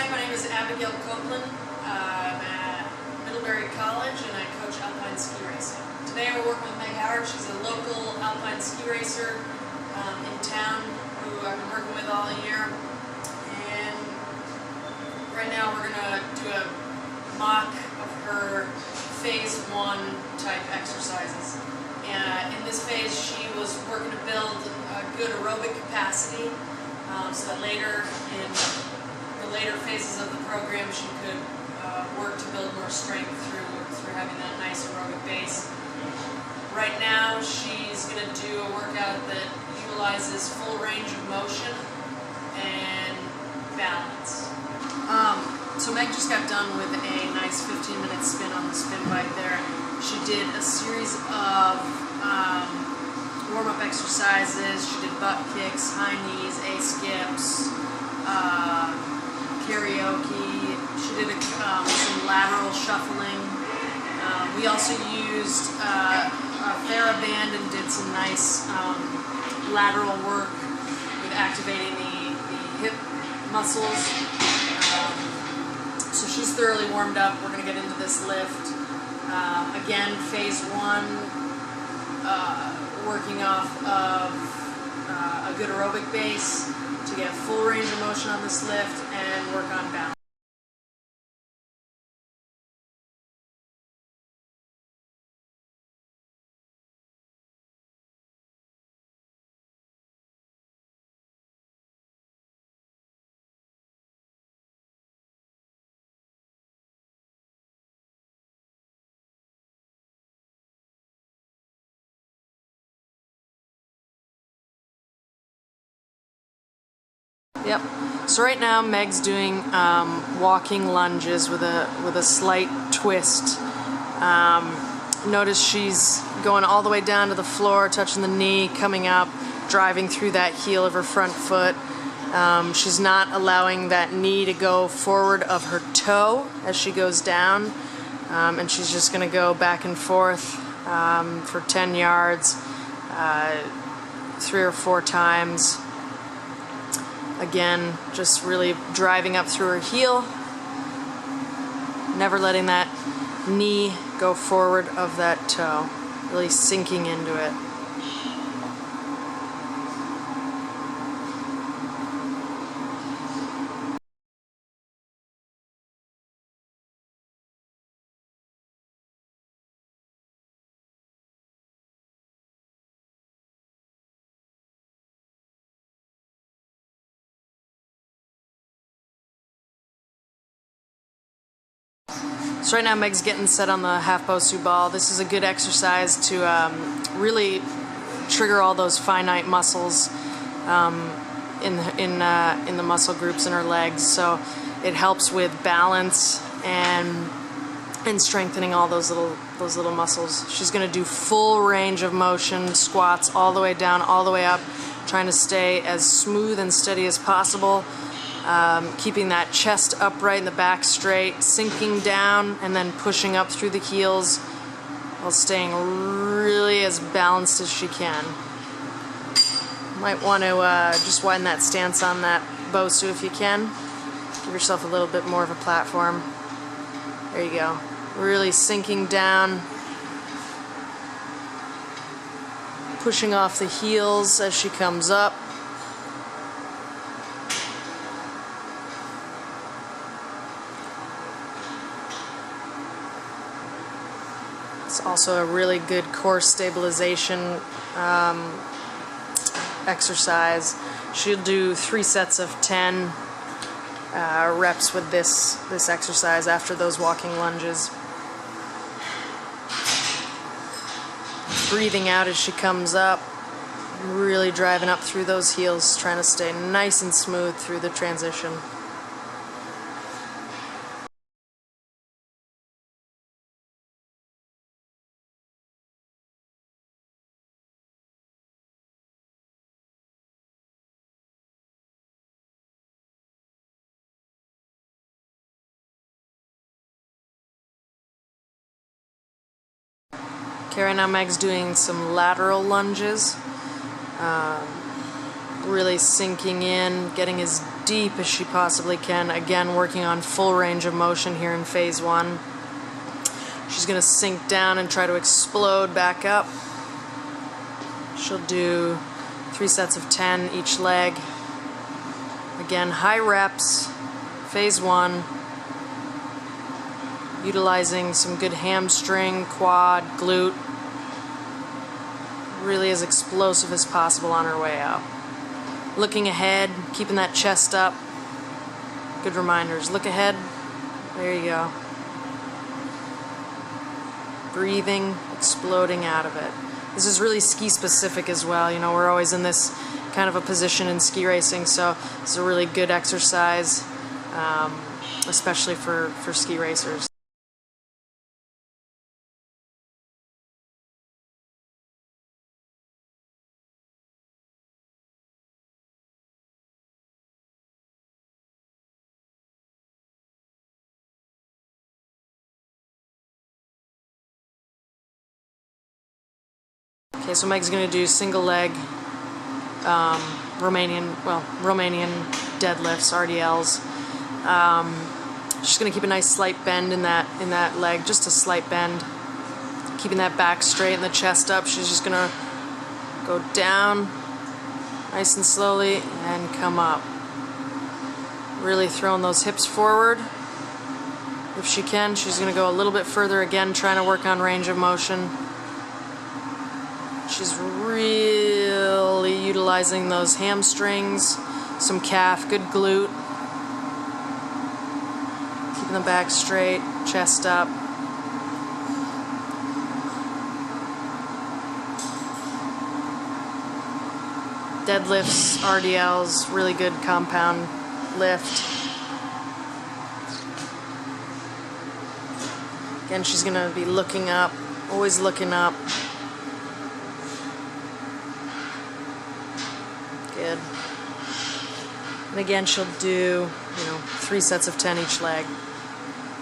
Hi, my name is Abigail Copeland. I'm at Middlebury College and I coach alpine ski racing. Today we're working with Meg Howard. She's a local alpine ski racer in town who I've been working with all year. And right now we're going to do a mock of her phase 1 type exercises. And in this phase she was working to build a good aerobic capacity so that later in the later phases of the program she could work to build more strength through having that nice aerobic base. Right now she's going to do a workout that utilizes full range of motion and balance. So Meg just got done with a nice 15-minute spin on the spin bike there. She did a series of warm-up exercises. She did butt kicks, high knees, A-skips, karaoke. She did some lateral shuffling. We also used a TheraBand and did some nice lateral work with activating the hip muscles. So she's thoroughly warmed up. We're going to get into this lift. Again, phase 1, working off of a good aerobic base to get full range of motion on this lift and work on balance. Yep. So right now Meg's doing walking lunges with a slight twist. Notice she's going all the way down to the floor, touching the knee, coming up, driving through that heel of her front foot. She's not allowing that knee to go forward of her toe as she goes down, and she's just going to go back and forth for 10 yards, 3 or 4 times. Again, just really driving up through her heel, never letting that knee go forward of that toe, really sinking into it. So right now Meg's getting set on the half Bosu ball. This is a good exercise to really trigger all those finite muscles in the muscle groups in her legs. So it helps with balance and strengthening all those little muscles. She's going to do full range of motion, squats all the way down, all the way up, trying to stay as smooth and steady as possible. Keeping that chest upright and the back straight, sinking down and then pushing up through the heels while staying really as balanced as she can. Might want to just widen that stance on that Bosu if you can. Give yourself a little bit more of a platform. There you go. Really sinking down, pushing off the heels as she comes up. It's also a really good core stabilization exercise. She'll do 3 sets of 10 reps with this exercise after those walking lunges. Breathing out as she comes up, really driving up through those heels, trying to stay nice and smooth through the transition. Okay, right now Meg's doing some lateral lunges, really sinking in, getting as deep as she possibly can. Again, working on full range of motion here in phase 1. She's going to sink down and try to explode back up. She'll do 3 sets of 10 each leg. Again, high reps, phase 1, utilizing some good hamstring, quad, glute. Really as explosive as possible on her way out. Looking ahead, keeping that chest up. Good reminders. Look ahead. There you go. Breathing, exploding out of it. This is really ski specific as well. You know, we're always in this kind of a position in ski racing, so it's a really good exercise, especially for ski racers. Okay, so Meg's going to do single leg Romanian deadlifts, RDLs. She's going to keep a nice slight bend in that leg, just a slight bend. Keeping that back straight and the chest up. She's just going to go down nice and slowly and come up. Really throwing those hips forward. If she can, she's going to go a little bit further again, trying to work on range of motion. She's really utilizing those hamstrings, some calf, good glute. Keeping the back straight, chest up. Deadlifts, RDLs, really good compound lift. Again, she's going to be looking up, always looking up. Good. And again, she'll do, 3 sets of 10 each leg.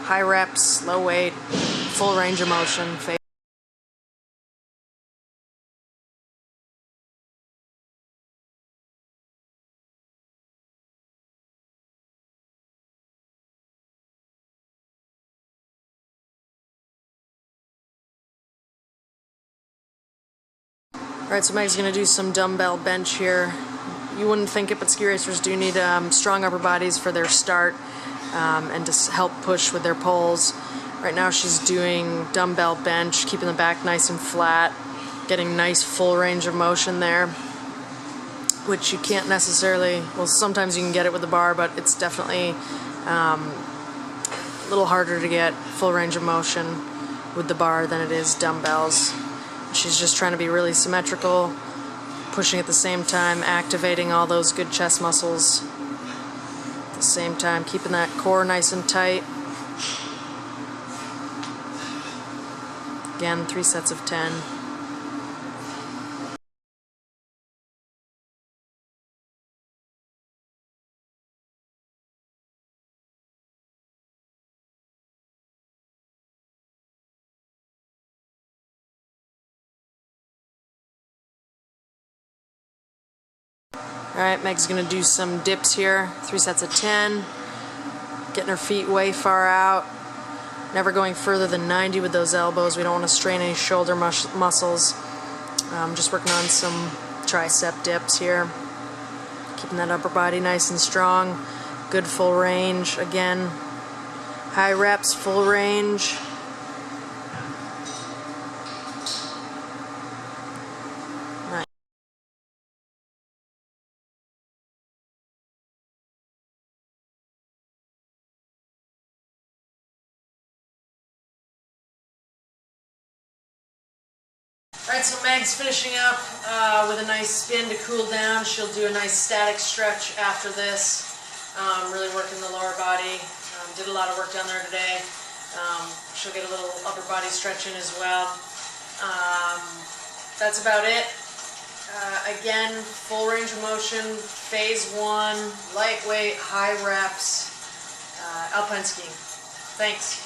High reps, low weight, full range of motion. Alright, so Meg's going to do some dumbbell bench here. You wouldn't think it, but ski racers do need strong upper bodies for their start and to help push with their poles. Right now she's doing dumbbell bench, keeping the back nice and flat, getting nice full range of motion there, which you can't necessarily, well, sometimes you can get it with the bar, but it's definitely a little harder to get full range of motion with the bar than it is dumbbells. She's just trying to be really symmetrical, pushing at the same time, activating all those good chest muscles at the same time, keeping that core nice and tight. Again, 3 sets of 10. Alright, Meg's going to do some dips here, 3 sets of 10, getting her feet way far out, never going further than 90 with those elbows. We don't want to strain any shoulder muscles. Just working on some tricep dips here, keeping that upper body nice and strong, good full range. Again, high reps, full range. Alright, so Meg's finishing up with a nice spin to cool down. She'll do a nice static stretch after this. Really working the lower body. Did a lot of work down there today. She'll get a little upper body stretch in as well. That's about it. Again, full range of motion, phase 1, lightweight, high reps, alpine skiing. Thanks.